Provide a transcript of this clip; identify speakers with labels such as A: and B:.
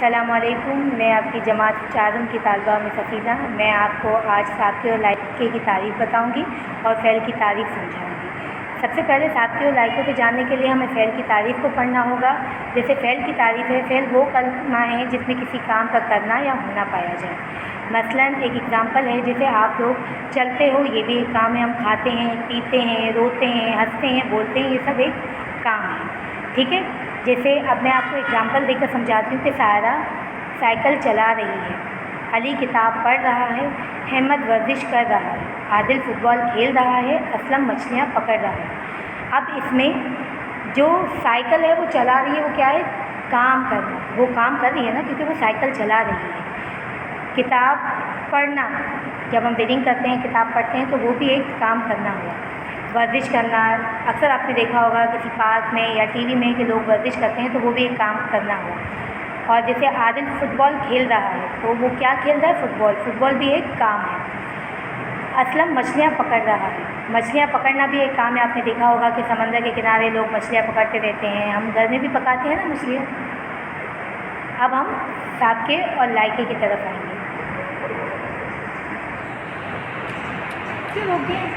A: अस्सलामुअलैकुम। मैं आपकी जमात चारुम की तालिबा में सफ़ीदा। मैं आपको आज सादके और लायके की तारीफ़ बताऊंगी और फ़ेल की तारीफ़ समझाऊंगी। सबसे पहले सादके और लायकों को जानने के लिए हमें फ़ेल की तारीफ़ को पढ़ना होगा। जैसे फ़ेल की तारीफ़ है, फ़ेल वो कलमा है जिसमें किसी काम का करना या होना पाया जाए। मसलन एक एग्ज़ाम्पल है, जैसे आप लोग चलते हो, ये भी एक काम है। हम खाते हैं, पीते हैं, रोते हैं, हंसते हैं, बोलते हैं, ये सब एक काम है। ठीक है। जैसे अब मैं आपको एग्ज़ाम्पल देकर समझाती हूँ कि सायरा साइकिल चला रही है, अली किताब पढ़ रहा है, अहमद वर्जिश कर रहा है, आदिल फ़ुटबॉल खेल रहा है, असलम मछलियाँ पकड़ रहा है। अब इसमें जो साइकिल है वो चला रही है, वो क्या है? काम करना। वो काम कर रही है ना, क्योंकि वो साइकिल चला रही है। किताब पढ़ना, जब हम रीडिंग करते हैं, किताब पढ़ते हैं, तो वो भी एक काम करना हुआ। वर्जिश करना, अक्सर आपने देखा होगा किसी पार्क में या टीवी में कि लोग वर्जिश करते हैं, तो वो भी एक काम करना हुआ। और जैसे आदिल फ़ुटबॉल खेल रहा है, तो वो क्या खेल रहा है? फ़ुटबॉल। फ़ुटबॉल भी एक काम है। असलम मछलियाँ पकड़ रहा है, मछलियाँ पकड़ना भी एक काम है। आपने देखा होगा कि समंदर के किनारे लोग मछलियाँ पकड़ते रहते हैं, हम घर में भी पकाते हैं ना मछलियाँ। अब हम सादके और लायके की तरफ आएंगे। क्यों रोक दिया?